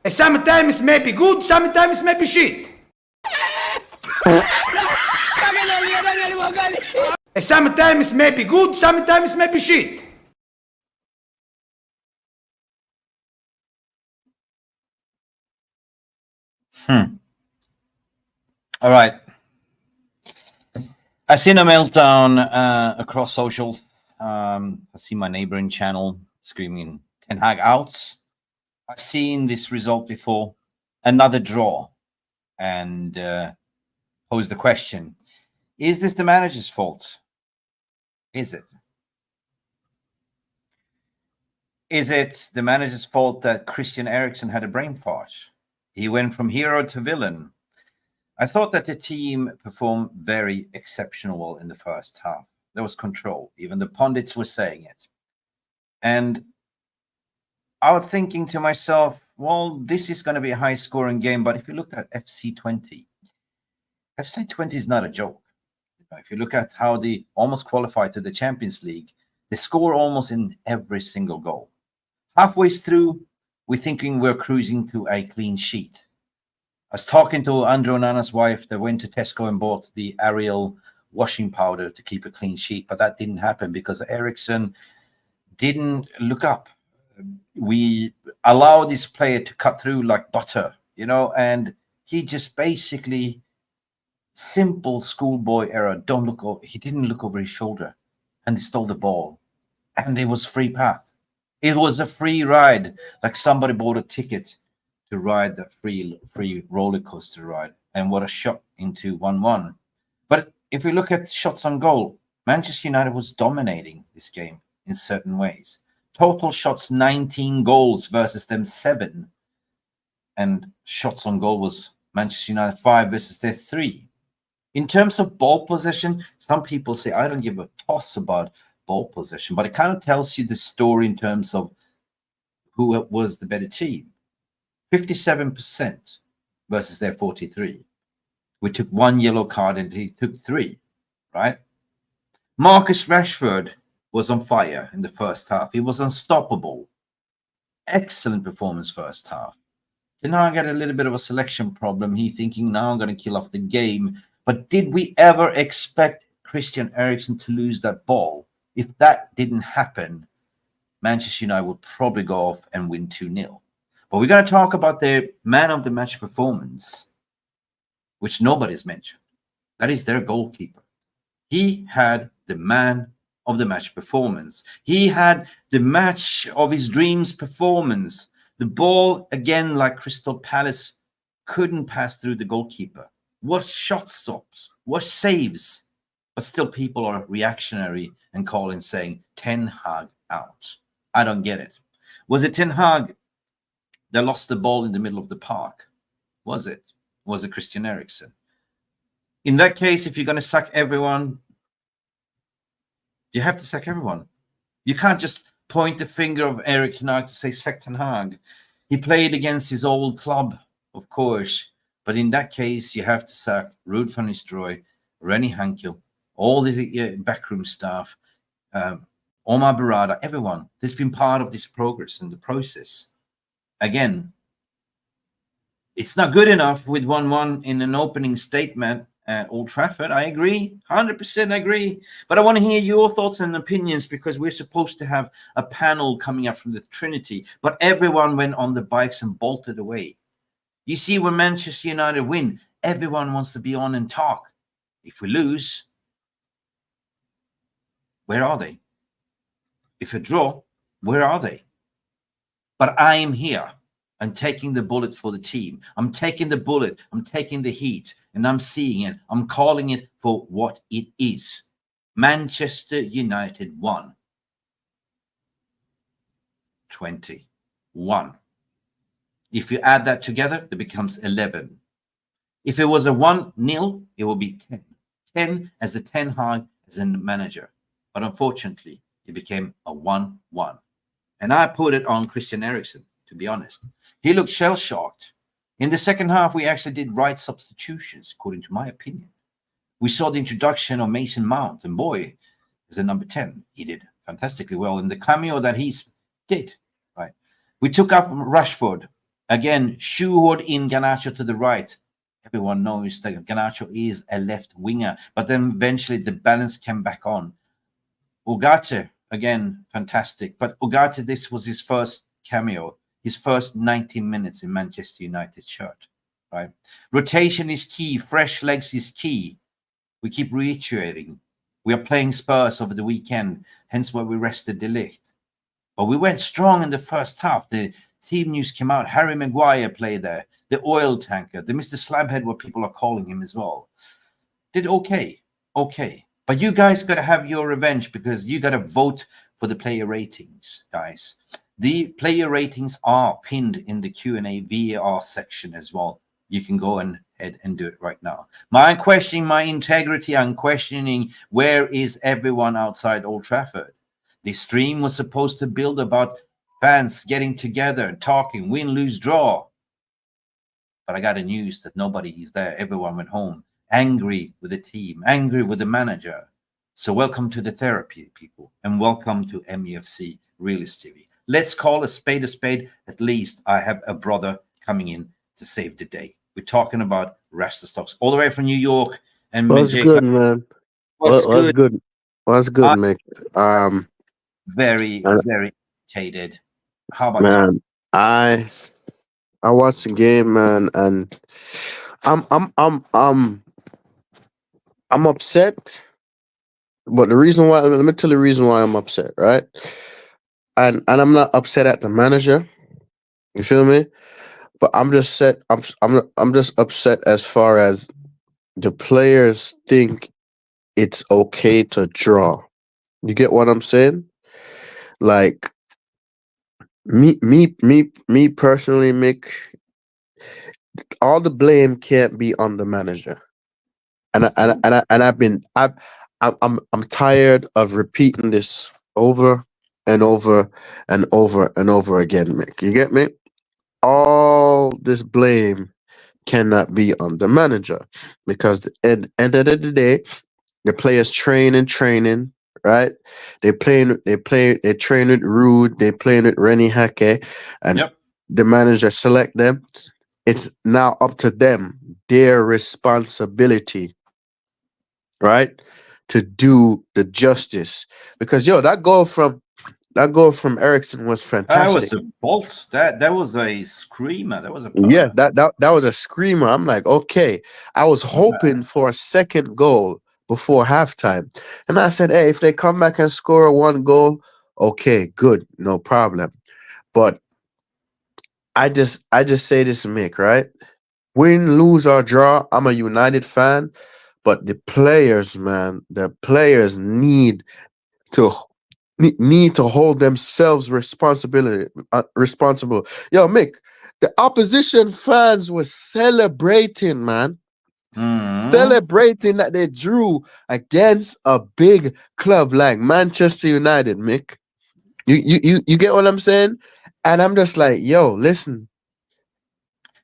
Sometimes may be good, sometimes may be shit. Sometimes may be good, sometimes may be shit. All right. I've seen a meltdown across social. I see my neighboring channel screaming Ten Hag out. I've seen this result before, another draw, and pose the question: is this the manager's fault? Is it? Is it the manager's fault that Christian Eriksen had a brain fart? He went from hero to villain. I thought that the team performed very exceptional in the first half. There was control. Even the pundits were saying it. And I was thinking to myself, well, this is going to be a high-scoring game. But if you look at FC20, FC20 is not a joke. If you look at how they almost qualified to the Champions League, they score almost in every single goal. Halfway through, we're thinking we're cruising to a clean sheet. I was talking to Andrew Onana's wife that went to Tesco and bought the Ariel washing powder to keep a clean sheet, but that didn't happen because Eriksen didn't look up. We allowed this player to cut through like butter, and he just basically, simple schoolboy error, don't look over. He didn't look over his shoulder, and he stole the ball, and it was free path. It was a free ride, like somebody bought a ticket to ride that free roller coaster ride. And what a shot into 1-1. But if we look at shots on goal, Manchester United was dominating this game in certain ways. Total shots, 19 goals versus them 7. And shots on goal was Manchester United 5 versus their 3. In terms of ball possession, some people say, I don't give a toss about ball possession, but it kind of tells you the story in terms of who was the better team. 57% versus their 43. We took 1 yellow card and he took 3, right? Marcus Rashford was on fire in the first half. He was unstoppable. Excellent performance first half. Then I got a little bit of a selection problem. He thinking, now I'm going to kill off the game. But did we ever expect Christian Eriksen to lose that ball? If that didn't happen, Manchester United would probably go off and win 2-0. But we're going to talk about their man of the match performance, which nobody's mentioned. That is their goalkeeper. He had the man of the match performance. He had the match of his dreams performance. The ball, again, like Crystal Palace, couldn't pass through the goalkeeper. What shot stops? What saves? But still people are reactionary and calling, saying, Ten Hag out. I don't get it. Was it Ten Hag that lost the ball in the middle of the park? Was it? Was it Christian Eriksen? In that case, if you're going to sack everyone, you have to sack everyone. You can't just point the finger of Erik Ten Hag to say sack Ten Hag. He played against his old club, of course, but in that case, you have to sack Ruud van Nistelrooy, Rennie Hankel, all the backroom staff, Omar Barada, everyone. There's been part of this progress and the process. Again, it's not good enough with 1-1 in an opening statement at Old Trafford. I agree, 100% agree. But I want to hear your thoughts and opinions, because we're supposed to have a panel coming up from the Trinity, but everyone went on the bikes and bolted away. You see, when Manchester United win, everyone wants to be on and talk. If we lose, where are they? If a draw, where are they? But I am here. I'm taking the bullet for the team. I'm taking the bullet. I'm taking the heat. And I'm seeing it. I'm calling it for what it is. Manchester United won. 21. If you add that together, it becomes 11. If it was a 1-0, it will be 10. 10 as the Ten Hag as a manager. But unfortunately, it became a 1-1. And I put it on Christian Eriksen, to be honest. He looked shell-shocked. In the second half, we actually did right substitutions, according to my opinion. We saw the introduction of Mason Mount, and boy, as a number 10, he did fantastically well in the cameo that he did. Right? We took up Rashford, Again, shoehorned in Garnacho to the right. Everyone knows that Garnacho is a left winger, but then eventually the balance came back on. Ugarte, again, fantastic. But Ugarte, this was his first cameo, his first 90 minutes in Manchester United shirt, right? Rotation is key. Fresh legs is key. We keep reiterating. We are playing Spurs over the weekend, hence why we rested De Ligt. But we went strong in the first half. The team news came out. Harry Maguire played there. The oil tanker, the Mr. Slabhead, what people are calling him as well, did okay. Okay. But you guys got to have your revenge because you got to vote for the player ratings, guys. The player ratings are pinned in the Q&A VAR section as well. You can go ahead and do it right now. I'm questioning my integrity. I'm questioning where is everyone outside Old Trafford. The stream was supposed to build about fans getting together and talking, win, lose, draw. But I got the news that nobody is there. Everyone went home, angry with the team, angry with the manager. So welcome to the therapy, people, and welcome to MUFC Realist TV. Let's call a spade a spade. At least I have a brother coming in to save the day. We're talking about Rasta Stocks all the way from New York. And What's good, man? What's What's good? What's good, Mick? Very irritated. How about man, you? I watched the game, man, and I'm upset. But the reason why, let me tell you the reason why I'm upset, right? And I'm not upset at the manager. You feel me? But I'm just set. I'm just upset as far as the players think it's okay to draw. You get what I'm saying? Like me personally, Mick. All the blame can't be on the manager, I'm tired of repeating this over and over and over and over again, Mick. You get me? All this blame cannot be on the manager because at the end of the day, the players training, right? They train with Rude, they playing with Rennie Hake, and the manager select them. It's now up to them, their responsibility, right, to do the justice. Because that goal from Ericsson was fantastic. That was a bolt. That was a screamer. That was a yeah, that was a screamer. I'm like, okay. I was hoping for a second goal before halftime, and I said, hey, if they come back and score one goal, okay, good, no problem. But I just say this, Mick, right? Win, lose, or draw, I'm a United fan, but the players, man, the players need to hold themselves responsible. Yo, Mick, the opposition fans were celebrating, man. Celebrating that they drew against a big club like Manchester United, Mick. You get what I'm saying? And I'm just like, yo, listen.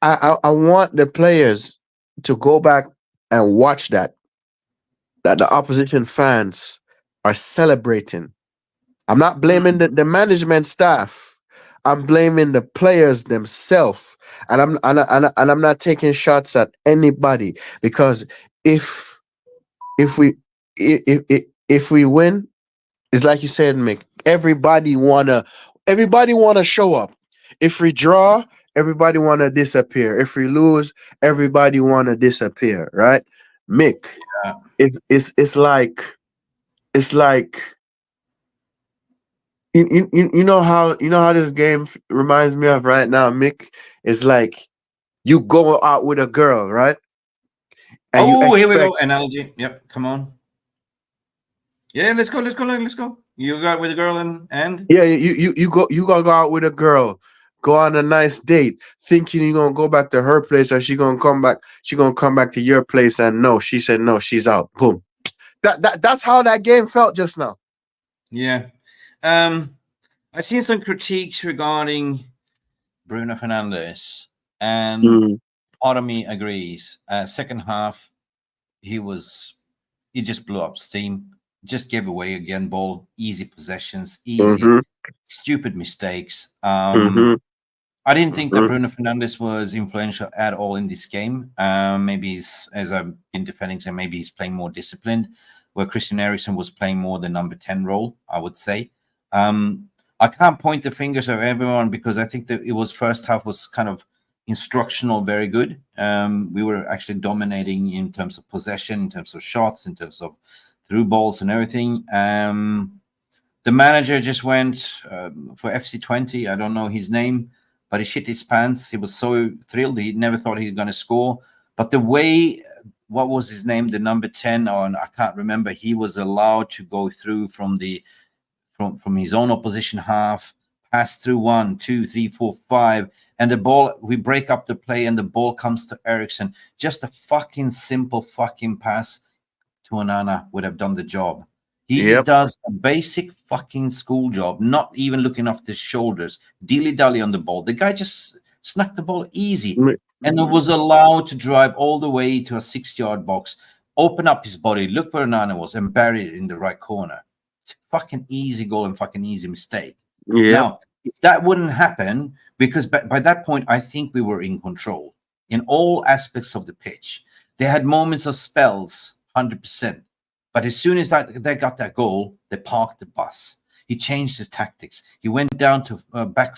I want the players to go back and watch that the opposition fans are celebrating. I'm not blaming the management staff. I'm blaming the players themselves, and I'm not taking shots at anybody because if we win, it's like you said, Mick. Everybody wanna show up. If we draw, everybody wanna disappear. If we lose, everybody wanna disappear. Right, Mick? Yeah. It's like you know how this game reminds me of right now, Mick. It's like you go out with a girl, right? And here we go. Analogy. Yep. Come on. Yeah, let's go. You got with a girl and yeah, you go out with a girl, go on a nice date, thinking you're gonna go back to her place or she gonna come back to your place, and no, she said no, she's out. Boom. That's how that game felt just now. Yeah. I've seen some critiques regarding Bruno Fernandes, and part of me agrees. Second half, he just blew up steam. Just gave away again ball, easy possessions, easy, stupid mistakes. I I didn't think that Mhm. Bruno Fernandes was influential at all in this game. Maybe he's, as I've been defending, so maybe he's playing more disciplined, where Christian Eriksen was playing more the number 10 role, I would say. I can't point the fingers of everyone because I think that it was first half was kind of instructional, very good. We were actually dominating in terms of possession, in terms of shots, in terms of through balls and everything. The manager just went for FC20. I don't know his name, but he shit his pants. He was so thrilled. He never thought he was going to score. But the way, what was his name? The number 10, or I can't remember. He was allowed to go through from his own opposition half, pass through 1, 2, 3, 4, 5, and the ball. We break up the play, and the ball comes to Eriksen. Just a fucking simple fucking pass to Onana would have done the job. He does a basic fucking school job, not even looking off his shoulders, dilly-dally on the ball. The guy just snuck the ball easy and was allowed to drive all the way to a 6-yard box, open up his body, look where Onana was, and bury it in the right corner. It's a fucking easy goal and fucking easy mistake. Now, if that wouldn't happen, because by that point, I think we were in control in all aspects of the pitch. They had moments of spells, 100%. But as soon as they got that goal, they parked the bus. He changed his tactics. He went down to back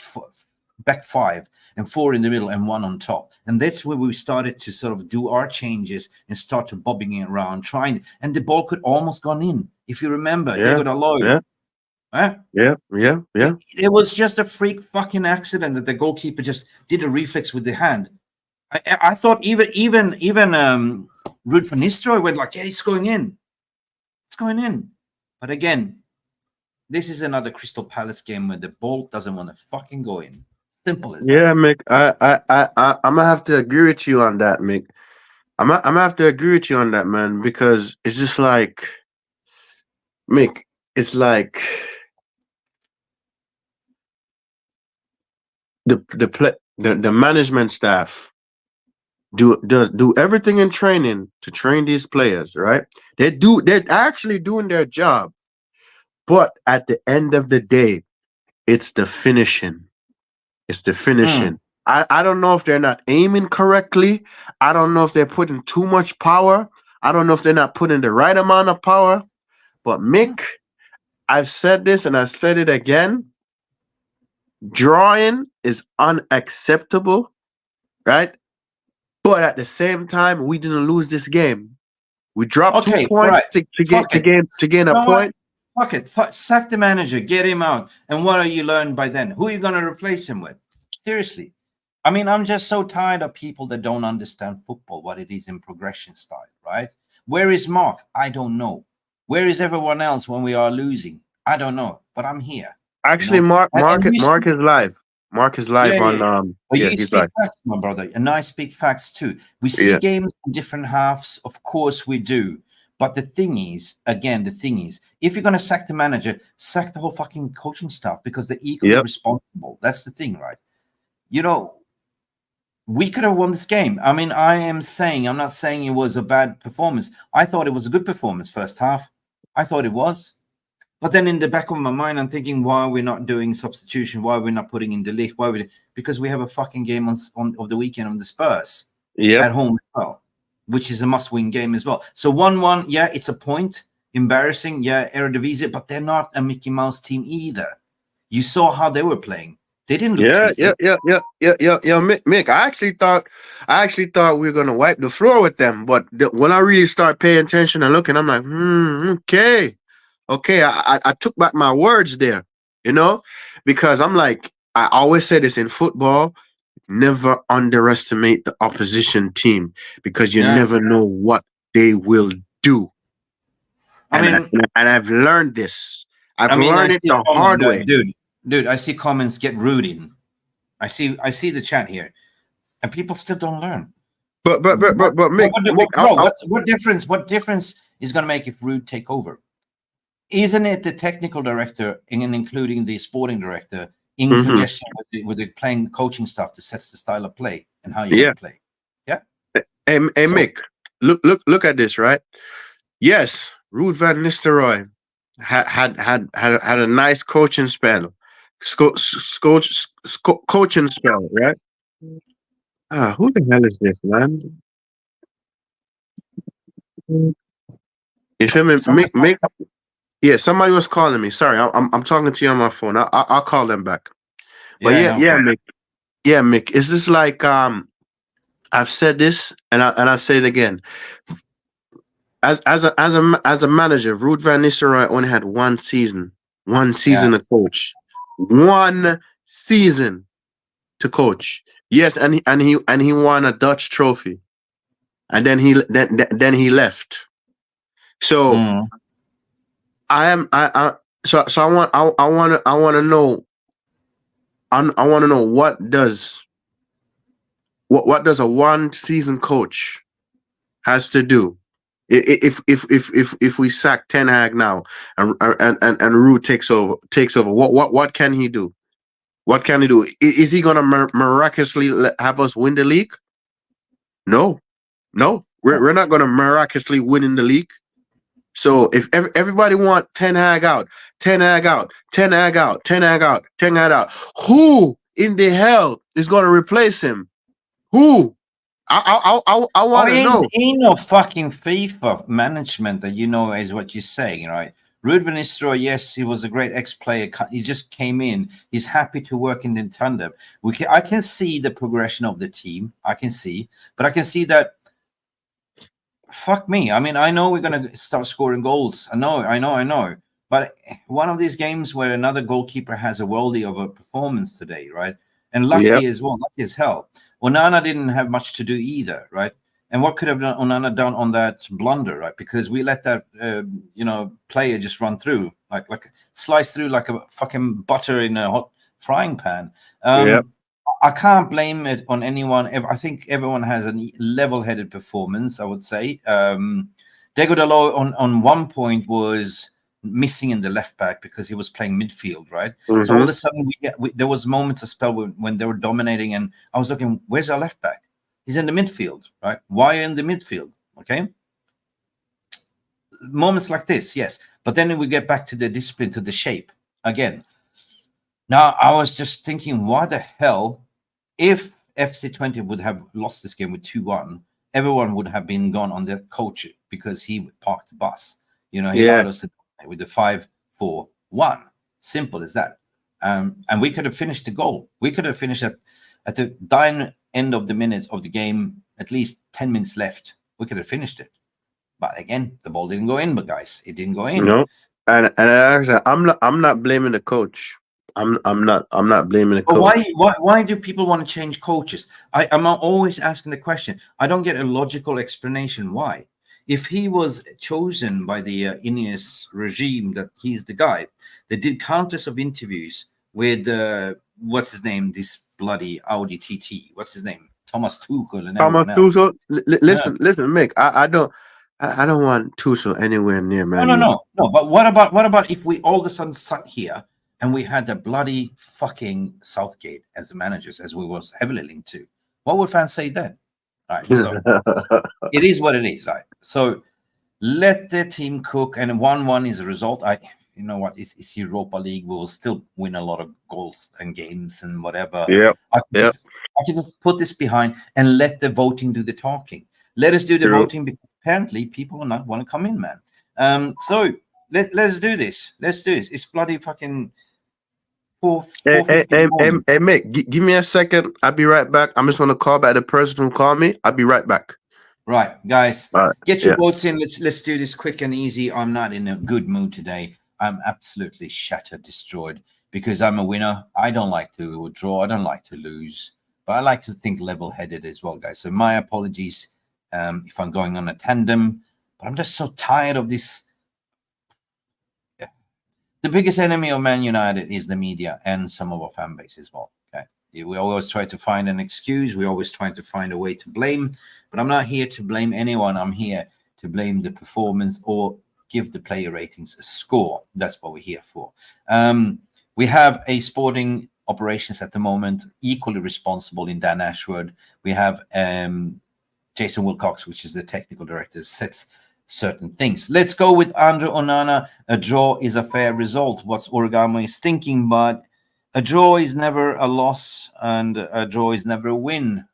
5 and 4 in the middle and 1 on top. And that's where we started to sort of do our changes and start to bobbing it around, trying. And the ball could almost gone in. If you remember, David Alloy. It was just a freak fucking accident that the goalkeeper just did a reflex with the hand. I thought even Ruud van Nistelrooy went like, yeah, it's going in. It's going in. But again, this is another Crystal Palace game where the ball doesn't want to fucking go in. Simple as that. Yeah, Mick. I'm gonna have to agree with you on that, Mick. I'm gonna have to agree with you on that, man, because it's just like, Mick, it's like the management staff do everything in training to train these players, right? They're actually doing their job, but at the end of the day, it's the finishing. It's the finishing. I don't know if they're not aiming correctly. I don't know if they're putting too much power. I don't know if they're not putting the right amount of power. But Mick, I've said this and I said it again. Drawing is unacceptable, right? But at the same time, we didn't lose this game. We dropped 2 points to gain a point. Fuck it. Sack the manager. Get him out. And what are you learning by then? Who are you going to replace him with? Seriously. I mean, I'm just so tired of people that don't understand football, what it is in progression style, right? Where is Mark? I don't know. Where is everyone else when we are losing? I don't know. But I'm here. Actually, Mark is live. Mark is live on you he's speak live. facts, my brother, and I speak facts too. We see games in different halves, of course we do. But the thing is, if you're gonna sack the manager, sack the whole fucking coaching staff because they're equally responsible. That's the thing, right? You know, we could have won this game. I mean, I'm not saying it was a bad performance. I thought it was a good performance first half. I thought it was. But then in the back of my mind, I'm thinking, why are we not doing substitution? Why are we not putting in the league? Because we have a fucking game of the weekend on the Spurs at home as well, which is a must-win game as well. So 1-1, yeah, it's a point. Embarrassing, yeah, Eredivisie, but they're not a Mickey Mouse team either. You saw how they were playing. They didn't look Mick, I actually thought we were gonna wipe the floor with them, but when I really start paying attention and looking, I'm like, okay, I took back my words there, you know, because I'm like, I always say this in football, never underestimate the opposition team because you never know what they will do. And I've learned this. I've learned it the hard way. Dude, I see comments get rooting. I see the chat here, and people still don't learn. But Mick, what difference is going to make if Ruud take over? Isn't it the technical director and including the sporting director in congestion with the playing coaching staff that sets the style of play and how you play? Yeah. Hey, Mick, look at this, right? Yes, Ruud van Nistelrooy had a nice coaching spell. Coaching spell, right? Ah, who the hell is this, man? You feel me? Someone, Yeah, somebody was calling me. Sorry, I'm talking to you on my phone. I'll call them back. But yeah, no problem. Mick. Yeah, Mick. Is this like I've said this and I say it again. As a manager, Ruud van Nistelrooy only had one Yeah. season to coach, one season to coach. Yes, and he won a Dutch trophy, and then he left. So Mm. I want to know I want to know what does a one season coach has to do if we sack Ten Hag now and Root takes over, what can he do? What can he do? Is he gonna miraculously have us win the league? No, no, we're not gonna miraculously win in the league. So if everybody want Ten Hag out, Ten Hag out, Ten Hag out, Ten Hag out, Ten Hag out, who in the hell is gonna replace him? Who? I Oh, want to know. ain't no fucking FIFA management that is what you're saying, right? Ruud van Nistelrooy, yes, he was a great ex-player. He just came in. He's happy to work in the tandem. I can see the progression of the team. I can see, but I can see that. Fuck me. I mean, I know we're gonna start scoring goals. I know. But one of these games where another goalkeeper has a worldie of a performance today, right? And Yep. lucky as well, lucky as hell. Onana didn't have much to do either, right? And what could have Onana done on that blunder, right? Because we let that player just run through, like slice through like a fucking butter in a hot frying pan. Yep. I can't blame it on anyone. I think everyone has a level-headed performance, I would say. Diego Dalot on one point was missing in the left back because he was playing midfield, right? So all of a sudden, there was moments of spell when they were dominating, and I was looking, where's our left back? He's in the midfield, right? Why in the midfield? Okay. Moments like this, yes. But then we get back to the discipline, to the shape again. Now, I was just thinking, why the hell, if FC20 would have lost this game with 2-1, everyone would have been gone on their coach because he parked the bus. He allowed us to with the 5-4-1. Simple as that. And we could have finished the goal. We could have finished at the dying end of the minutes of the game, at least 10 minutes left. We could have finished it. But again, the ball didn't go in, but guys, it didn't go in. No. And actually, I'm not blaming the coach. I'm not blaming the coach. Why do people want to change coaches? I'm always asking the question. I don't get a logical explanation why. If he was chosen by the Ineos regime, that he's the guy, they did countless of interviews with what's his name, this bloody Audi TT. What's his name? Thomas Tuchel and everyone else. Tuchel, listen, Mick. I don't want Tuchel anywhere near Man U. No. But what about if we all of a sudden sat here and we had the bloody fucking Southgate as the managers, as we was heavily linked to? What would fans say then? Right. So it is what it is, right? So let the team cook, and 1-1 is a result. You know what? It's Europa League. We will still win a lot of goals and games and whatever. I can just put this behind and let the voting do the talking. Let us do the voting, because apparently people will not want to come in, man. So let's do this. Let's do this. It's bloody fucking 4:50. Hey, Mick, give me a second. I'll be right back. I'm just gonna call back the person who called me. I'll be right back. Right, guys, right, get your votes in. Let's do this quick and easy. I'm not in a good mood today. I'm absolutely shattered, destroyed, because I'm a winner. I don't like to draw. I don't like to lose, but I like to think level-headed as well, guys. So my apologies if I'm going on a tandem, but I'm just so tired of this. The biggest enemy of Man United is the media and some of our fan base as well. Okay, we always try to find an excuse. We always try to find a way to blame, but I'm not here to blame anyone. I'm here to blame the performance or give the player ratings a score. That's what we're here for. We have a sporting operations at the moment, equally responsible in Dan Ashwood. We have Jason Wilcox, which is the technical director, sets certain things. Let's go with Andre Onana. A draw is a fair result. What's Origami is thinking, but a draw is never a loss, and a draw is never a win.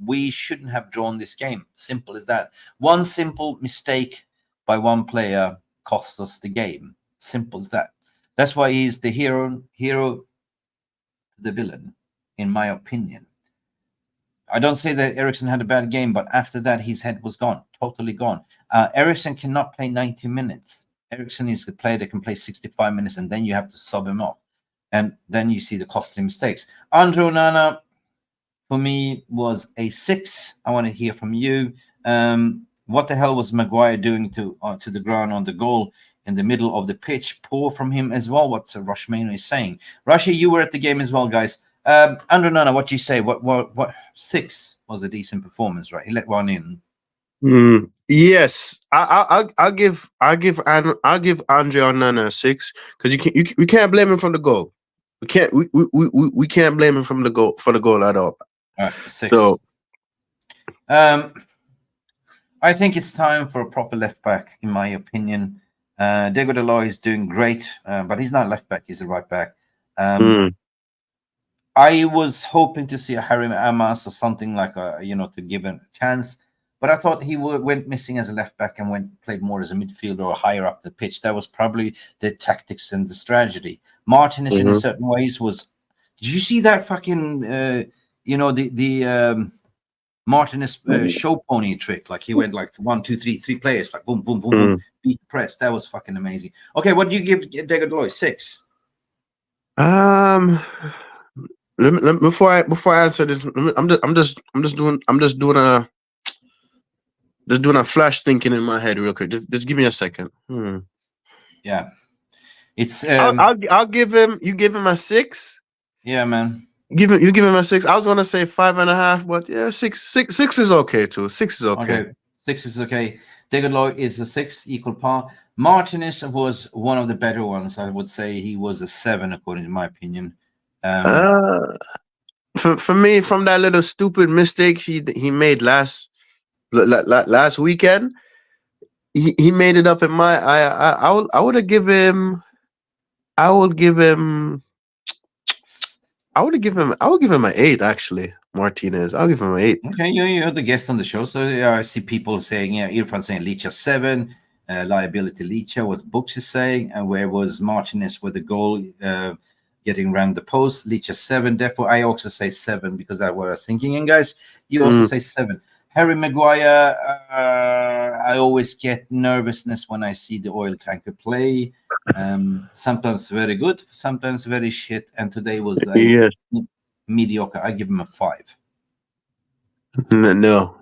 We shouldn't have drawn this game. Simple as that. One simple mistake by one player cost us the game. Simple as that. That's why he's the hero to the villain, in my opinion. I don't say that Eriksson had a bad game, but after that, his head was gone, totally gone. Eriksson cannot play 90 minutes. Eriksson is a player that can play 65 minutes, and then you have to sub him off. And then you see the costly mistakes. Andre Onana, for me, was a 6. I want to hear from you. What the hell was Maguire doing to the ground on the goal in the middle of the pitch? Poor from him as well, what Rushmano is saying. Rushy, you were at the game as well, guys. Andre Onana, what do you say? What 6 was a decent performance, right? He let one in. Yes, I'll give Andre Onana a 6 because we can't blame him from the goal. We can't blame him from the goal for the goal at all. All right, 6. So, I think it's time for a proper left back, in my opinion. Diego Dalot is doing great, but he's not left back; he's a right back. I was hoping to see a Harry Amas or something like to give him a chance. But I thought he went missing as a left back and played more as a midfielder or higher up the pitch. That was probably the tactics and the strategy. Martinez, in certain ways, was. Did you see that fucking? The Martinez show pony trick? Like he went like 1, 2, 3, 3 players, like boom, boom, boom, boom, beat press. That was fucking amazing. Okay, what do you give Diego Dalot? 6. Before I answer this, I'm just doing a flash thinking in my head real quick. Just give me a second. Yeah, it's. I'll give him. You give him a 6. Yeah, man. You give him a 6. I was gonna say 5.5, but yeah, 6 is okay too. 6 is okay. 6 is okay. Diego Dalot is a 6, equal par. Martinez was one of the better ones. I would say he was a 7, according to my opinion. For me, from that little stupid mistake he made last weekend, he made it up in my. I would give him an 8 actually. Martinez, I'll give him an 8. Okay, you're the guest on the show, so yeah, I see people saying, Irfan saying Licha 7, liability Licha, what Books is saying, and where was Martinez with the goal getting around the post? Licha 7, therefore I also say 7 because that's what I was thinking. And guys, you also say 7. Harry Maguire, I always get nervousness when I see the oil tanker play. Sometimes very good, sometimes very shit, and today was mediocre. I give him a 5. No.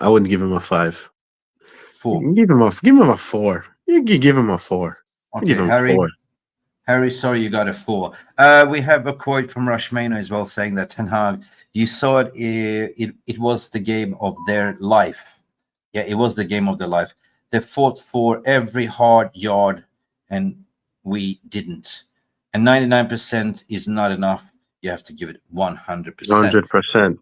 I wouldn't give him a 5. 4. Give him a 4. You give him a 4. Okay, give him Harry. 4. Harry, sorry, you got a 4. We have a quote from Rushmano as well saying that Ten Hag, you saw it was the game of their life. Yeah, it was the game of their life. They fought for every hard yard, and we didn't. And 99% is not enough. You have to give it 100%. 100%.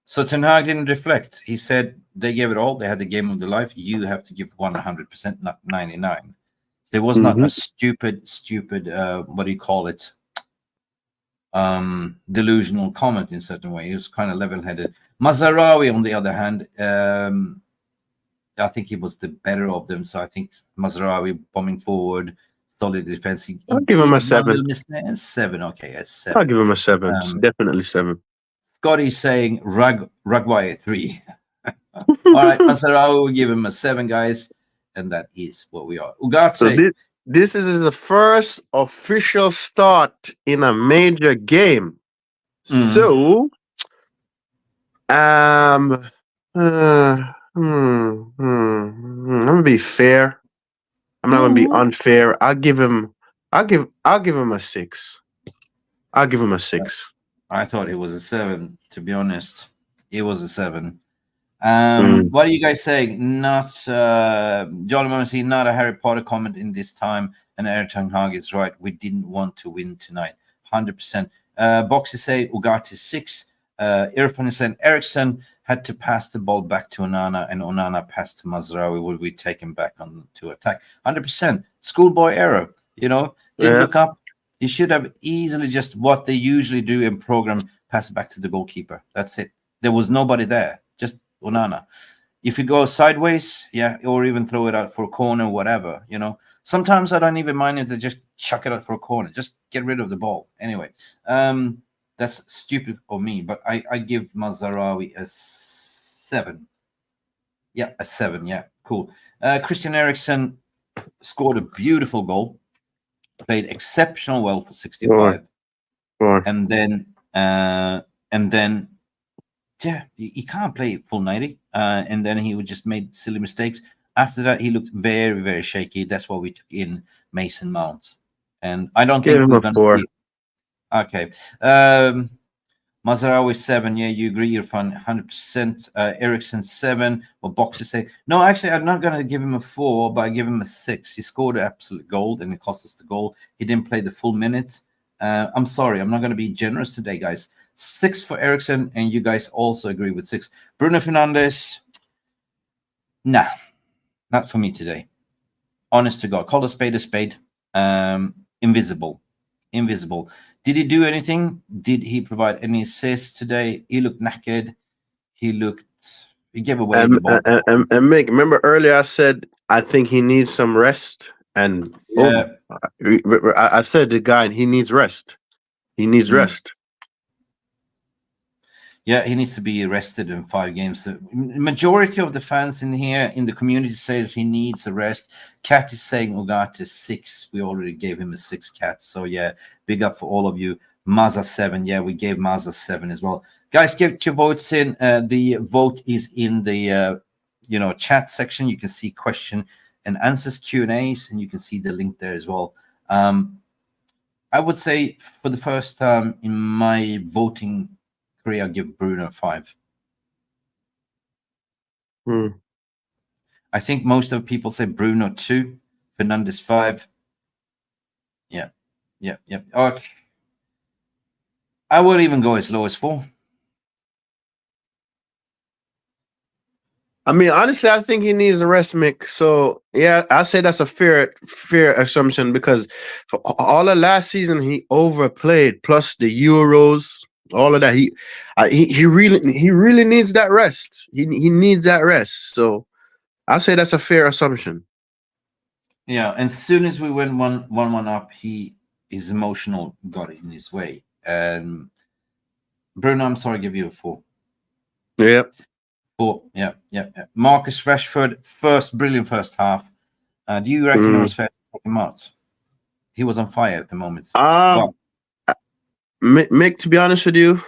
So Ten Hag didn't reflect. He said they gave it all. They had the game of their life. You have to give 100%, not 99. There was not a stupid, what do you call it? Delusional comment in a certain way. He was kind of level-headed. Mazraoui, on the other hand, I think he was the better of them. So I think Mazraoui bombing forward, solid defense. I'll give him a 7. 7, okay, a 7. I'll give him a 7. Definitely 7. Scotty's saying Rugwire 3. All right, Mazraoui will give him a 7, guys. And that is what we are. Ugarte. So this is the first official start in a major game. So, I'm gonna be fair. I'm not gonna be unfair. I'll give him a 6. I'll give him a 6. I thought it was a 7, to be honest. It was a 7. What are you guys saying? Not Jolly Mamacy, not a Harry Potter comment in this time. And Eric Ten Hag is right. We didn't want to win tonight. 100%. Boxy say Ugarte 6. Irfan is saying Eriksson had to pass the ball back to Onana, and Onana passed to Mazraoui. Would we take him back on to attack? 100%. Schoolboy error. Didn't look up. He should have easily just what they usually do in program, pass it back to the goalkeeper. That's it. There was nobody there, just Onana. If you go sideways, yeah, or even throw it out for a corner, whatever, you know. Sometimes I don't even mind if they just chuck it out for a corner. Just get rid of the ball. Anyway, that's stupid of me, but I give Mazraoui a 7. Yeah, a 7. Yeah, cool. Christian Eriksen scored a beautiful goal, played exceptional well for 65, and then yeah, he can't play full 90, and then he would just made silly mistakes. After that, he looked very, very shaky. That's why we took in Mason Mount, and I don't think we're going to see. Okay, Mazraoui 7. Yeah, you agree, Irfan, 100%. Eriksen 7. What boxes say? No, actually, I'm not going to give him a 4, but I give him a 6. He scored an absolute goal, and it cost us the goal. He didn't play the full minutes. I'm sorry, I'm not going to be generous today, guys. 6 for Eriksen, and you guys also agree with 6. Bruno Fernandes, nah, not for me today. Honest to God, call a spade a spade. Invisible. Did he do anything? Did he provide any assists today? He looked knackered. He gave away the ball. And Mick, remember earlier I said I think he needs some rest, and I said the guy, he needs rest. He needs rest. Yeah, he needs to be arrested in 5 games. The majority of the fans in here in the community says he needs a rest. Cat is saying Ugarte 6. We already gave him a 6, Cat. So yeah, big up for all of you. Maza 7. Yeah, we gave Maza 7 as well. Guys, get your votes in. The vote is in the chat section. You can see question and answers, Q&As, and you can see the link there as well. I would say for the first time in my voting career, I'll give Bruno 5. I think most of people say Bruno 2, Fernandes 5. Yeah. Okay. I won't even go as low as 4. I mean, honestly, I think he needs a rest, Mick. So yeah, I say that's a fair assumption, because for all of last season he overplayed, plus the Euros, all of that. He really needs that rest. He needs that rest. So I say that's a fair assumption. Yeah, and as soon as we went one up, his emotional got in his way. And Bruno, I'm sorry, I give you a 4. Yeah. 4. Yeah. Marcus Rashford, brilliant first half. Do you reckon it was fair to take him out? He was on fire at the moment. Mick, to be honest with you,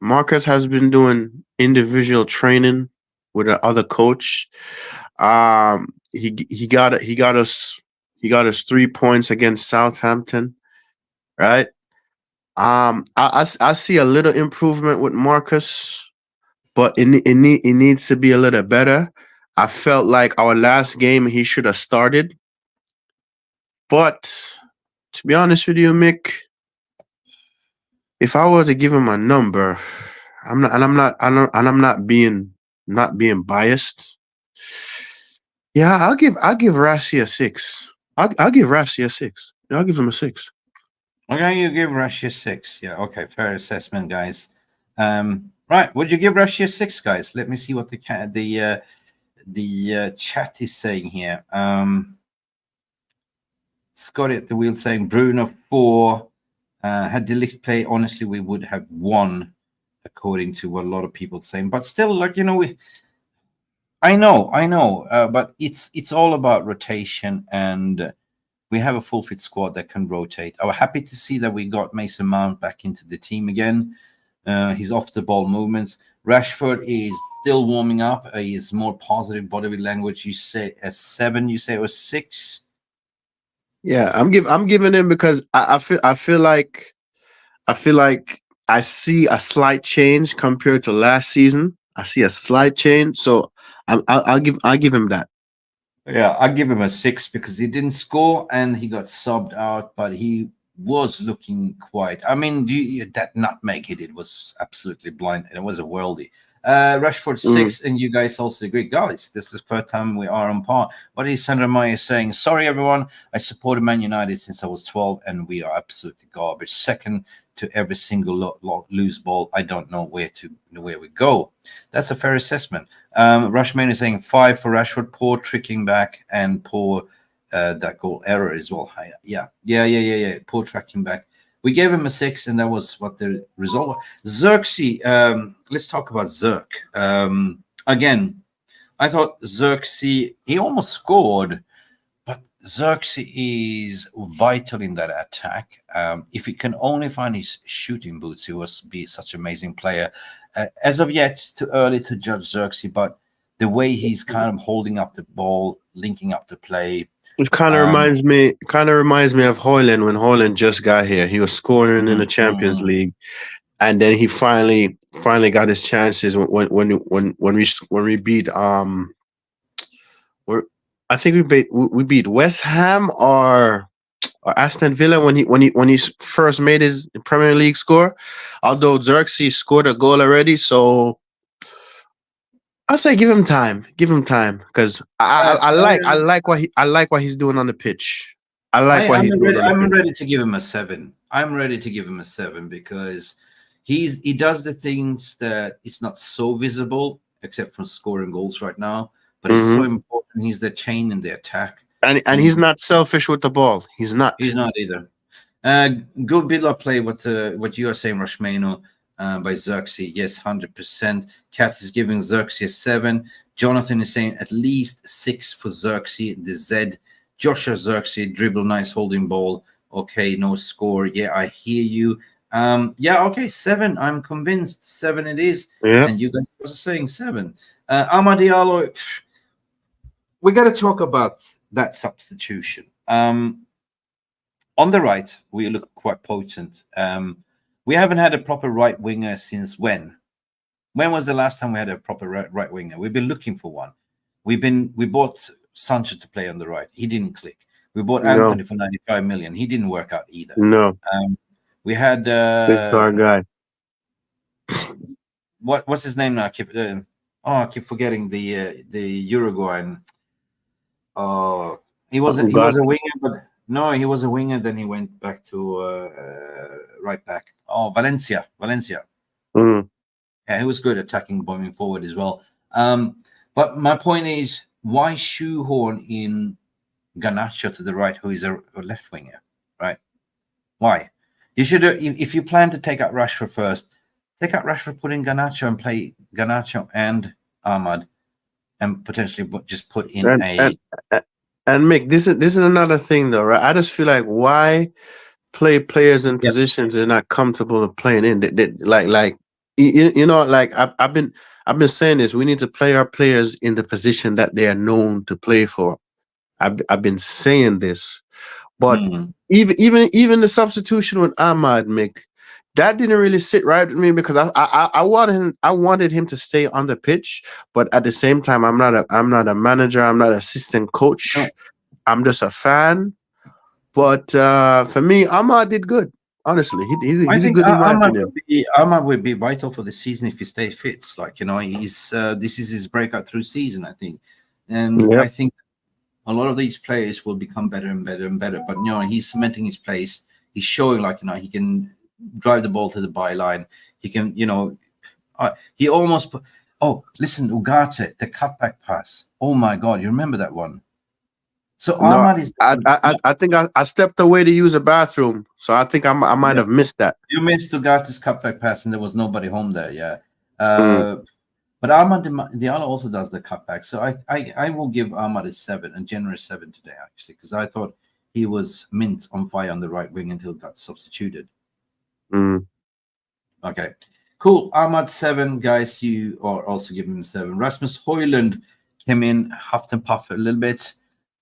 Marcus has been doing individual training with another coach. He got us 3 points against Southampton, right? I see a little improvement with Marcus, but it needs to be a little better. I felt like our last game he should have started, but to be honest with you, Mick, if I were to give him a number, I'm not being biased. Yeah, I'll give Rassi a 6. I'll give Rassi a 6. I'll give him a 6. Okay, you give Rassi a 6. Yeah, okay, fair assessment, guys. Right, would you give Rassi a 6, guys? Let me see what the chat is saying here. Scotty at the wheel saying Bruno 4. Had De Ligt play, honestly, we would have won, according to what a lot of people saying. But still, like, I know, but it's all about rotation, and we have a full fit squad that can rotate. I was happy to see that we got Mason Mount back into the team again. His off the ball movements. Rashford is still warming up. He is more positive body language. You say a 7. You say it was 6. Yeah, I'm giving him because I feel like I see a slight change compared to last season. I see a slight change, so I'll give him that. Yeah, I give him a 6 because he didn't score and he got subbed out, but he was looking quiet. I mean, that nutmeg he did was absolutely blind, and it was a worldie. Rashford 6, and you guys also agree. Guys, this is the first time we are on par. What is Sandra Meyer saying? Sorry, everyone. I supported Man United since I was 12, and we are absolutely garbage. Second to every single loose ball. I don't know where we go. That's a fair assessment. Rushman is saying 5 for Rashford. Poor tricking back and poor that goal error as well. Yeah. Poor tracking back. We gave him a 6, and that was what the result was. Xerxes, let's talk about Zerk. Again, I thought Xerxes, he almost scored, but Xerxes is vital in that attack. If he can only find his shooting boots, he will be such an amazing player. As of yet, it's too early to judge Xerxes, but the way he's kind of holding up the ball, linking up the play. It kind of reminds me of Hoyland when Hoyland just got here. He was scoring in the Champions League, and then he finally got his chances when we beat I think we beat West Ham or Aston Villa when he first made his Premier League score. Although Xerxes scored a goal already, so I say give him time, because I like what he's doing on the pitch. I like what he's doing. I'm ready to give him a 7. I'm ready to give him a 7 because he does the things that it's not so visible, except for scoring goals right now. But it's so important. He's the chain in the attack, and he's not selfish with the ball. He's not. He's not either. Good build-up play. What you are saying, Rashmano. By Xerxes, yes, 100%. Kat is giving Xerxes a 7. Jonathan is saying at least 6 for Xerxes. The Z. Joshua Xerxes, dribble, nice holding ball. Okay, no score. Yeah, I hear you. Yeah, okay, 7. I'm convinced 7 it is. Yeah. And you guys are saying 7. Amad Diallo, we got to talk about that substitution. On the right, we look quite potent. We haven't had a proper right winger since when? When was the last time we had a proper right winger? We've been looking for one. We bought Sancho to play on the right. He didn't click. We bought Anthony for 95 million. He didn't work out either. No. We had big star guy. What's his name now? I keep forgetting the Uruguayan. He was a winger, but no, he was a winger. Then he went back to right back. Oh, Valencia. Yeah, he was good attacking, bombing forward as well. But my point is, why shoehorn in Garnacho to the right, who is a left winger, right? Why? You should, if you plan to take out Rashford first, take out Rashford, put in Garnacho, and play Garnacho and Ahmad, and potentially just put in And Mick, this is another thing though, right? I just feel like why play players in positions they're not comfortable of playing in. I've been saying this. We need to play our players in the position that they are known to play for. I've been saying this, but even the substitution with Ahmad, Mick, that didn't really sit right with me because I wanted him to stay on the pitch, but at the same time, I'm not a manager, I'm not an assistant coach, I'm just a fan. But for me, Ahmad did good. Honestly, he's a good. Ahmad would be vital for the season if he stays fit. He's this is his breakout through season, I think, and I think a lot of these players will become better and better and better. But he's cementing his place. He's showing he can drive the ball to the byline. He can, he almost put. Oh, listen, Ugarte, the cutback pass. Oh my God, you remember that one? So Ahmad is. I think I stepped away to use a bathroom, so I think I might have missed that. You missed Ugarte's cutback pass, and there was nobody home there. Yeah, but Ahmad Diallo also does the cutback, so I will give Ahmad a 7, a generous 7 today actually, because I thought he was mint on fire on the right wing until it got substituted. Okay, cool. Ahmad 7, guys. You are also giving him 7. Rasmus Højlund came in, huffed and puffed a little bit.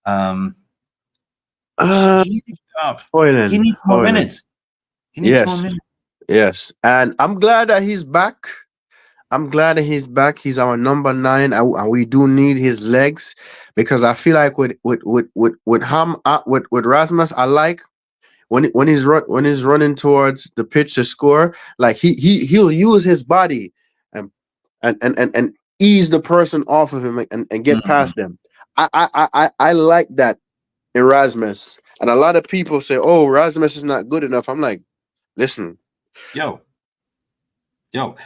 He needs more minutes. He needs more minutes. Yes, and I'm glad that he's back. He's our number 9, and we do need his legs because I feel like with Rasmus, I like when he's running towards the pitch to score, like he'll use his body and and ease the person off of him and get Mhm. past them. I like that in Rasmus. And a lot of people say, "Oh, Rasmus is not good enough." I'm like, listen, Yo, yo.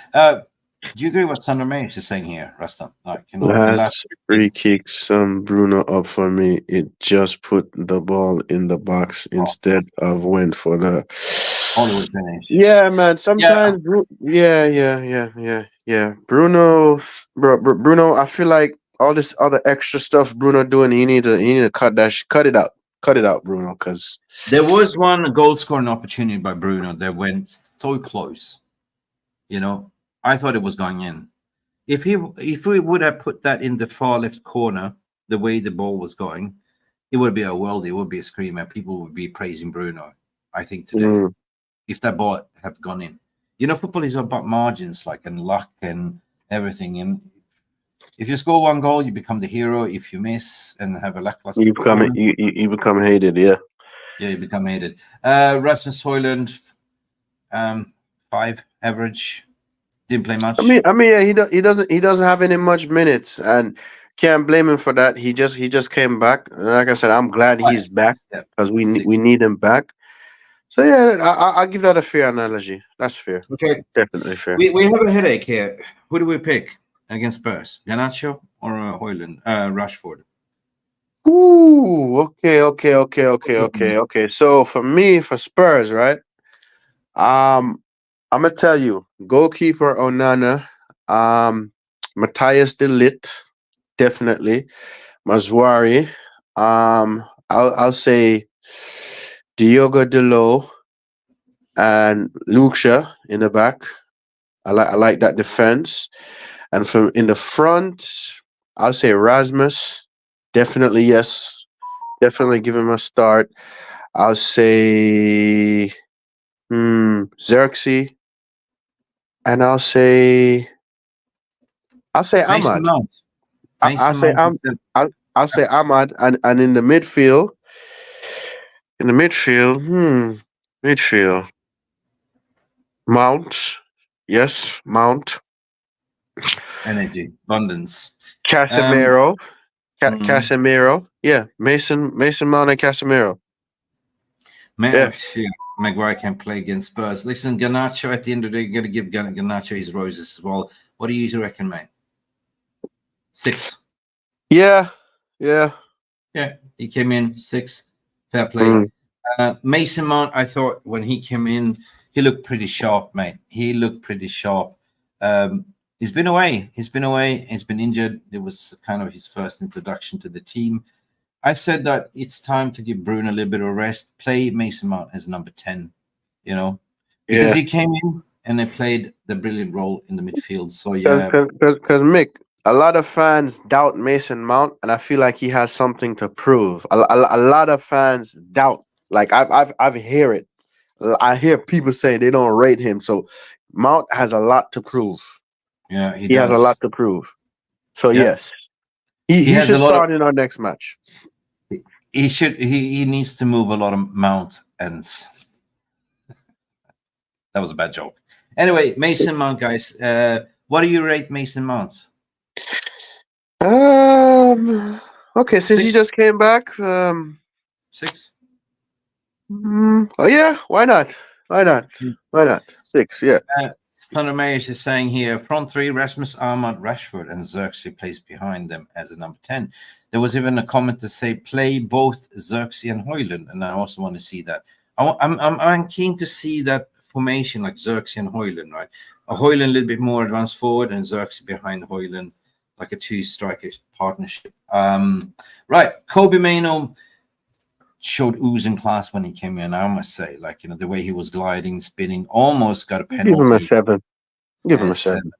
Do you agree with what Sandra Mays is saying here, Rasta? Like, the last that's free kicks Bruno up for me. It just put the ball in the box oh, instead of went for the. Hollywood finish. Yeah, man. Yeah, Sometimes, yeah. Bruno. I feel like all this other extra stuff Bruno doing. You need to cut it out, Bruno. Because there was one goal scoring opportunity by Bruno that went so close. I thought it was going in. If we would have put that in the far left corner, the way the ball was going, it would be a world. It would be a screamer. People would be praising Bruno. I think today, if that ball have gone in, football is about margins, like, and luck and everything. And if you score one goal, you become the hero. If you miss and have a lackluster performance, you become hated. Yeah. yeah, you become hated. Rasmus Højlund, 5 average. Didn't play much. Yeah, he doesn't have any much minutes, and can't blame him for that. He just came back. Like I said, I'm glad he's back Yeah, because we 6. we need him back. So yeah, I'll give that a fair analogy. That's fair, Okay. definitely fair. We have a headache here. Who do we pick against Spurs? Garnacho or Højlund? Rashford. Ooh, okay. So for me, for Spurs, right? I'm gonna tell you, goalkeeper Onana, Matthias de Ligt, definitely. Mazwari. I'll say Diogo Delo and Luksha in the back. I like that defense. And from in the front, I'll say Rasmus. Definitely yes. Definitely give him a start. I'll say Xerxes. And I'll say Mason Ahmad. Mount. I'll Mason say Mount. I'll say Ahmad, and in the midfield. Midfield. Mount. Yes, Mount. Energy. Abundance. Casemiro. Mhm. Casemiro. Yeah, Mason Mount and Casemiro. Yeah. Yeah, Maguire can play against Spurs. Listen, Garnacho, at the end of the day, you got to give Garnacho his roses as well. What do you reckon, mate? 6. Yeah. Yeah. Yeah, he came in 6. Fair play. Mm. Mason Mount, I thought when he came in, he looked pretty sharp, mate. He looked pretty sharp. He's been away. He's been injured. It was kind of his first introduction to the team. I said that it's time to give Bruno a little bit of rest. Play Mason Mount as number 10, because Yeah. he came in and they played the brilliant role in the midfield. So yeah, Because Mick, a lot of fans doubt Mason Mount, and I feel like he has something to prove. A lot of fans doubt. Like I've hear it. I hear people say they don't rate him. So Mount has a lot to prove. yeah, he He has a does. lot to prove. So Yeah, yes, he he he has a should lot of. start in our next match. He should. He needs to move a lot of Mount ends. That was a bad joke. Anyway, Mason Mount, guys. What do you rate Mason Mount? Okay, since he 6. just came back, 6. oh yeah, why not? Why not? Why not? 6, yeah. Thunder Mayers is saying here, front 3, Rasmus, Ahmad, Rashford, and Xerxes plays behind them as a number 10. There was even a comment to say, play both Xerxes and Højlund, and I also want to see that. I'm keen to see that formation, like Xerxes and Højlund, right? A Højlund a little bit more advanced forward, and Xerxes behind Højlund, like a 2-striker partnership. Right, Kobe Mainoo showed oozing class when he came in. I must say, like, the way he was gliding, spinning, almost got a penalty. Give him a 7. Give him a 7.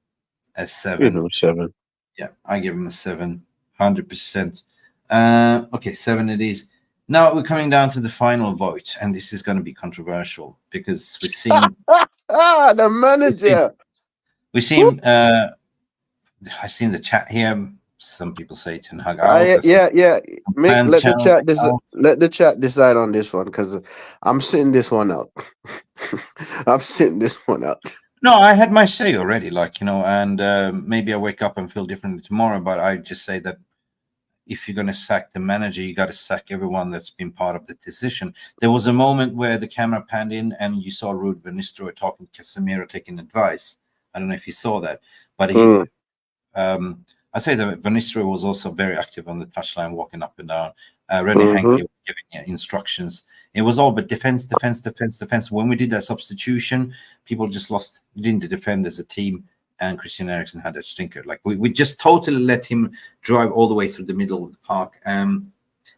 A 7. Give him a 7. Yeah, I give him a 7, 100%. Okay, 7 it is. Now we're coming down to the final vote, and this is going to be controversial because we've seen the manager. we've seen. I've seen the chat here. Some people say Ten Hag out. Yeah. Mick, fan let channels out. the chat decide on this one because I'm sitting this one out. I'm sitting this one out. No, I had my say already, and maybe I wake up and feel differently tomorrow. But I just say that if you're going to sack the manager, you got to sack everyone that's been part of the decision. There was a moment where the camera panned in and you saw Ruud van Nistelrooy talking to Casemiro, taking advice. I don't know if you saw that, but I say that Van Nistelrooy was also very active on the touchline, walking up and down. René Henke was giving instructions. It was all but defense, defense, defense, defense. When we did that substitution, people just lost. We didn't defend as a team, and Christian Eriksen had a stinker. Like we just totally let him drive all the way through the middle of the park.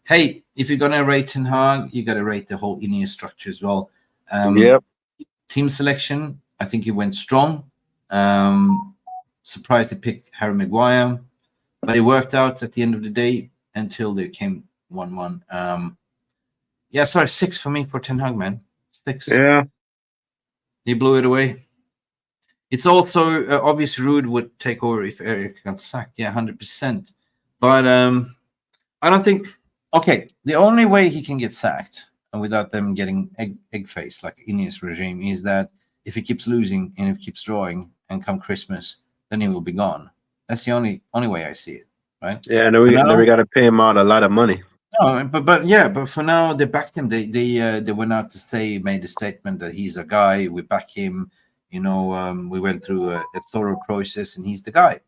Hey, if you're gonna rate Ten Hag, you got to rate the whole Ineos structure as well. Team selection, I think he went strong. Surprised they picked Harry Maguire, but it worked out at the end of the day until they came 1-1. Yeah, sorry, 6 for me for Ten Hag, man. 6. Yeah. He blew it away. It's also obvious Ruud would take over if Eric got sacked. Yeah, 100%. But I don't think. Okay, the only way he can get sacked and without them getting egg-faced like Ineos regime is that if he keeps losing and if he keeps drawing and come Christmas, then he will be gone. That's the only way I see it, right? Yeah, and then we got to pay him out a lot of money. No, but for now they backed him. They went out to say, made a statement that he's a guy. We back him. We went through a thorough process, and he's the guy.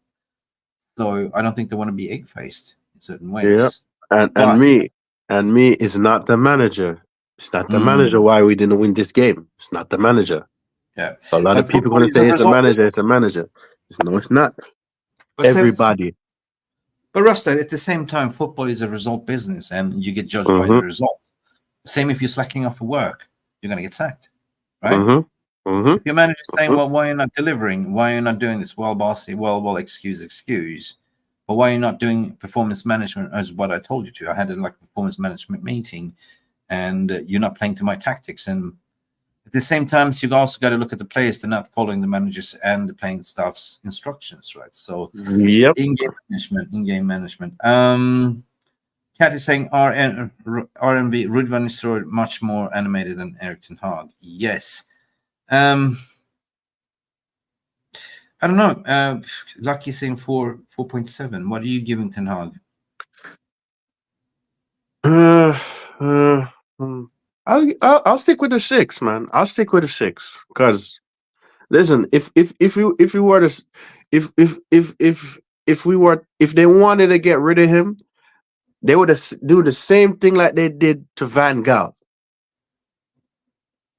So I don't think they want to be egg-faced in certain ways. Yeah, and me is not the manager. It's not the manager why we didn't win this game. It's not the manager. Yeah, so a lot of people going to say it's the manager. It's the manager. No, it's not. But everybody. But Rasta, at the same time, football is a result business, and you get judged by the result. Same if you're slacking off for work, you're going to get sacked, right? If your manager's saying, well, why are you not delivering? Why are you not doing this? Well, bossy, well, excuse. But why are you not doing performance management as what I told you to? I had a performance management meeting, and you're not playing to my tactics. And at the same time, you've also got to look at the players. They're not following the managers and the playing staff's instructions, right? So, in-game management. Kat is saying RMV, Ruud van Nistelrooy, much more animated than Erik ten Hag. Yes. I don't know. Lucky saying 4.7. What are you giving Ten Hag? I'll stick with the 6, man. I'll stick with the 6 because listen, if they wanted to get rid of him, they would do the same thing like they did to Van Gaal.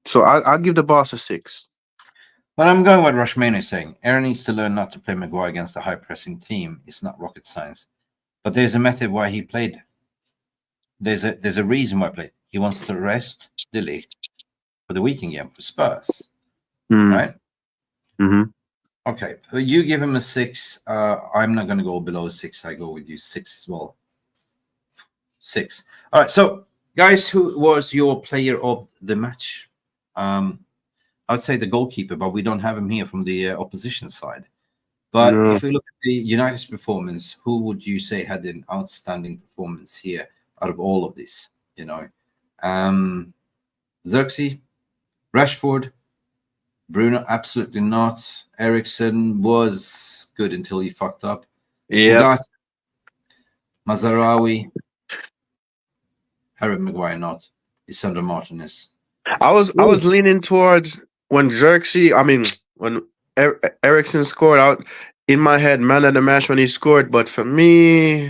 So I'll give the boss a 6. But I'm going with Rushmane is saying. Aaron needs to learn not to play Maguire against a high-pressing team. It's not rocket science. But there's a method why he played. There's a reason why he played. He wants to rest De Ligt for the weekend game for Spurs. Right? Okay. You give him a 6. I'm not going to go below 6. I go with you 6 as well. 6. All right. So, guys, who was your player of the match? I'd say the goalkeeper, but we don't have him here from the opposition side. But if we look at the United's performance, who would you say had an outstanding performance here out of all of this? Xerxes, Rashford, Bruno, absolutely not. Eriksen was good until he fucked up. Yeah. Mazarawi, Harry Maguire, not. Lisandro Martinez. I was leaning towards when Eriksen scored out in my head, man of the match when he scored. But for me,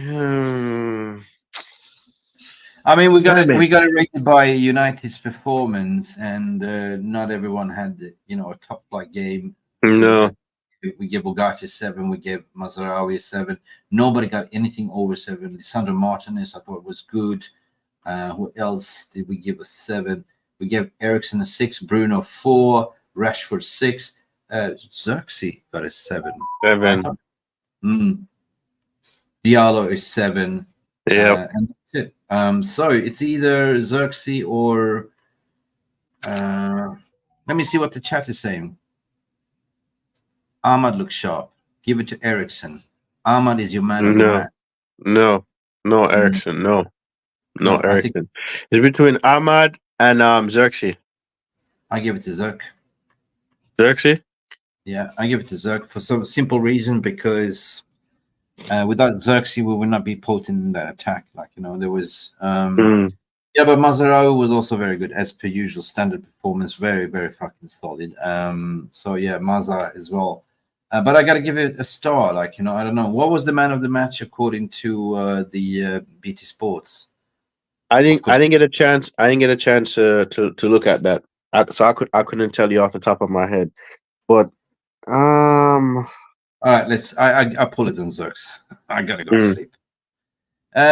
we got it rated by United's performance, and not everyone had a top flight game. No, we give Ugarte 7, we gave Mazarawi a 7. Nobody got anything over 7. Lisandro Martinez, I thought was good. Who else did we give a 7? We gave Eriksen a 6, Bruno 4, Rashford 6. Xerxes got a 7. 7. Diallo is 7. Yeah. And that's it. So it's either Xerxes or let me see what the chat is saying. Ahmad looks sharp. Give it to Eriksen. Ahmad is your man of the match. No, Eriksen. No, Eriksen. It's between Ahmad and Xerxes. I give it to Xerxes. Xerxes? Yeah, I give it to Zerk for some simple reason because without Xerxes, we would not be potent in that attack. Like, there was. Yeah, but Mazarao was also very good as per usual. Standard performance, very, very fucking solid. So yeah, Maza as well. But I got to give it a star. Like, I don't know. What was the man of the match according to the BT Sports? I didn't get a chance. I didn't get a chance to look at that. So I couldn't tell you off the top of my head. But All right, I pull it on Zerx. I gotta go to sleep.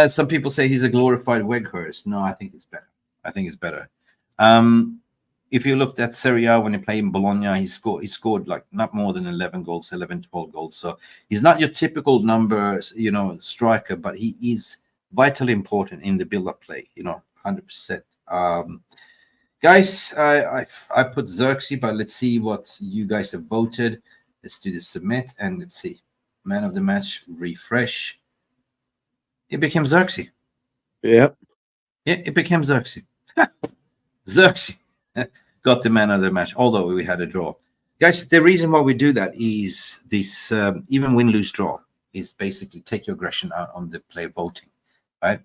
Some people say he's a glorified Weghorst. No, I think it's better. I think it's better. If you looked at Serie A when he played in Bologna, he scored like not more than 11 goals, 11, 12 goals. So he's not your typical number, striker, but he is vitally important in the build-up play, 100%. Guys, I put Xerxes, but let's see what you guys have voted. Let's do the submit and let's see. Man of the match, refresh. It became Xerxes. Yeah, it became Xerxes. Xerxes got the man of the match, although we had a draw. Guys, the reason why we do that is this even win, lose, draw is basically take your aggression out on the player voting, right?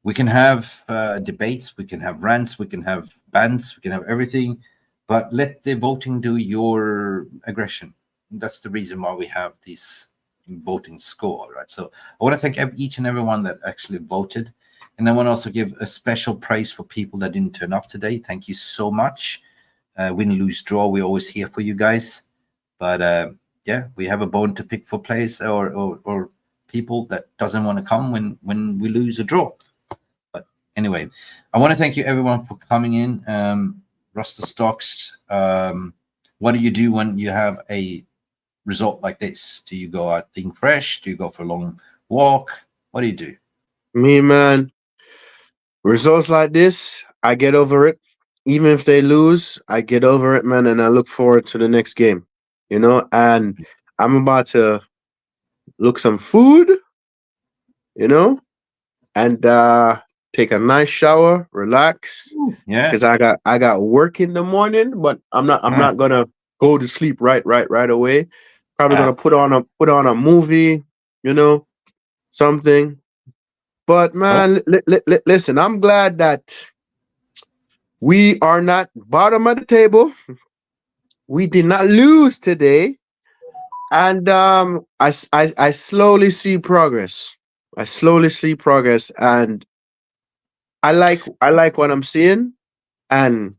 We can have debates, we can have rants, we can have bans, we can have everything, but let the voting do your aggression. That's the reason why we have this voting score, right? So I want to thank each and everyone that actually voted. And I want to also give a special praise for people that didn't turn up today. Thank you so much. Win, lose, draw, we're always here for you guys. But yeah, we have a bone to pick for players or people that doesn't want to come when we lose or draw. But anyway, I want to thank you everyone for coming in. Roster Stocks, what do you do when you have a result like this? Do you go out being fresh? Do you go for a long walk? What do you do? me, man. Results like this, I get over it. Even if they lose, I get over it, man, and I look forward to the next game. And I'm about to look some food, and take a nice shower, relax. Yeah. Because I got work in the morning, but I'm not gonna go to sleep right away. Probably gonna put on a movie, something. But man, listen, I'm glad that we are not bottom of the table. We did not lose today, and I slowly see progress. I slowly see progress, and I like what I'm seeing. And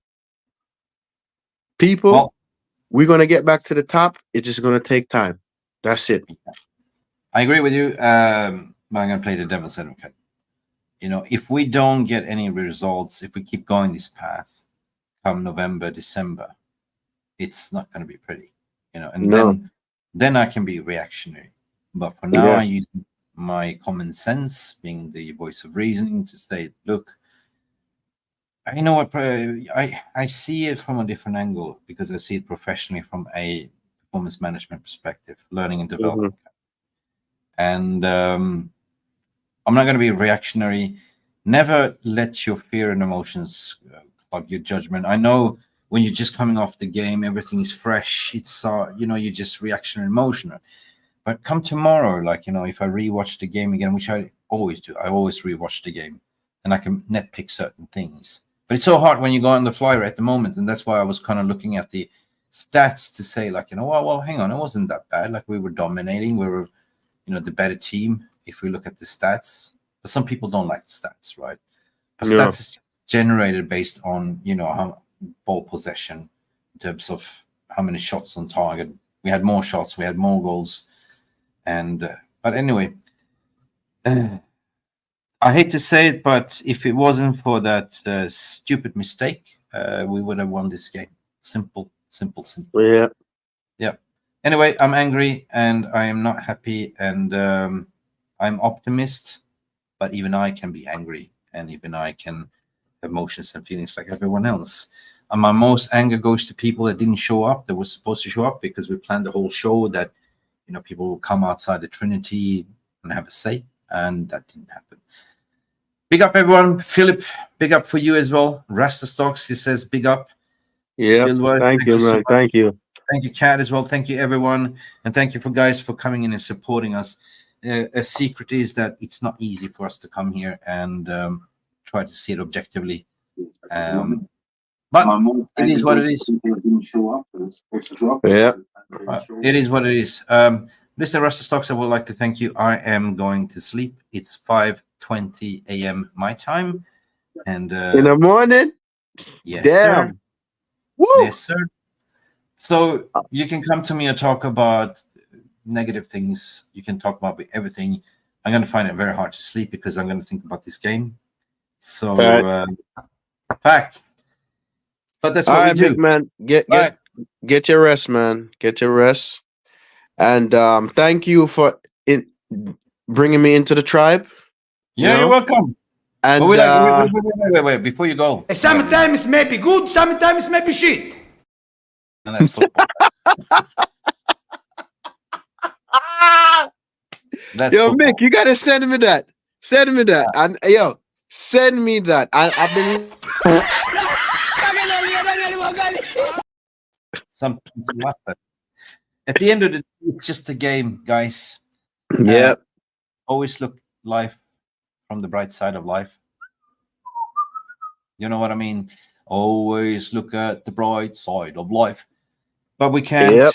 people, we're gonna get back to the top. It's just gonna take time. That's it. I agree with you. But I'm gonna play the devil's advocate. If we don't get any results, if we keep going this path, come November, December, it's not going to be pretty, and then I can be reactionary. But for now, I use my common sense, being the voice of reasoning, to say, look, you know what, I see it from a different angle because I see it professionally from a performance management perspective, learning and development. And I'm not going to be reactionary. Never let your fear and emotions clog your judgment. I know when you're just coming off the game, everything is fresh. It's you're just reactionary, emotional. But come tomorrow, if I rewatch the game again, which I always do, I always rewatch the game, and I can nitpick certain things. But it's so hard when you go on the flyer at the moment, and that's why I was kind of looking at the stats to say, well, hang on, it wasn't that bad. Like, we were dominating, we were, the better team if we look at the stats. But some people don't like the stats, right? But stats is generated based on, how ball possession in terms of how many shots on target. We had more shots, we had more goals. And but anyway, I hate to say it, but if it wasn't for that stupid mistake, we would have won this game. Simple. Yeah. Anyway, I'm angry and I am not happy, and I'm optimist, but even I can be angry, and even I can have emotions and feelings like everyone else. And my most anger goes to people that didn't show up, that were supposed to show up, because we planned the whole show that people will come outside the Trinity and have a say, and that didn't happen. Big up, everyone. Philip, big up for you as well. Rasta Stocks, he says big up. Yeah, thank you, man. Thank you. Thank you, Chad, as well. Thank you, everyone. And thank you for guys for coming in and supporting us. A secret is that it's not easy for us to come here and try to see it objectively. But it is what it is. Yeah. It is what it is. Mr. Rusty Stocks, I would like to thank you. I am going to sleep. It's 5:20 a.m. my time. And in the morning? Yes, Damn. sir. Woo! Yes, sir. So you can come to me and talk about negative things. You can talk about everything. I'm going to find it very hard to sleep because I'm going to think about this game. So, fact. But that's what we do. Big man. Get your rest, man. Get your rest. And thank you for bringing me into the tribe. Yeah, you're welcome. And but wait, before you go. Sometimes maybe good, sometimes maybe shit. And that's football. Yo, football. Mick, you gotta send me that. Send me that. And yo, send me that. I've been something to laugh at. At the end of the day, it's just a game, guys. Yeah. Always look life from the bright side of life. You know what I mean? Always look at the bright side of life. But we can't. Yep.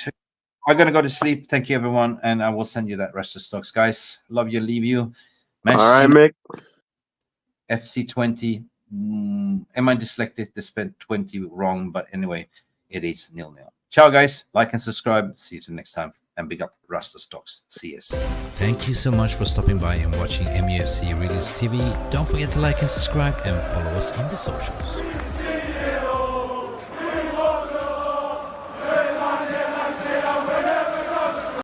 I'm going to go to sleep. Thank you, everyone. And I will send you that rest of stocks, guys. Love you, leave you. Manchester, all right, Mick. FC 20. Am I dyslexic? They spent 20 wrong. But anyway, it is 0-0. Ciao, guys. Like and subscribe. See you till next time. And big up Rasta Stocks. See you. Thank you so much for stopping by and watching MUFC Release TV. Don't forget to like and subscribe and follow us on the socials.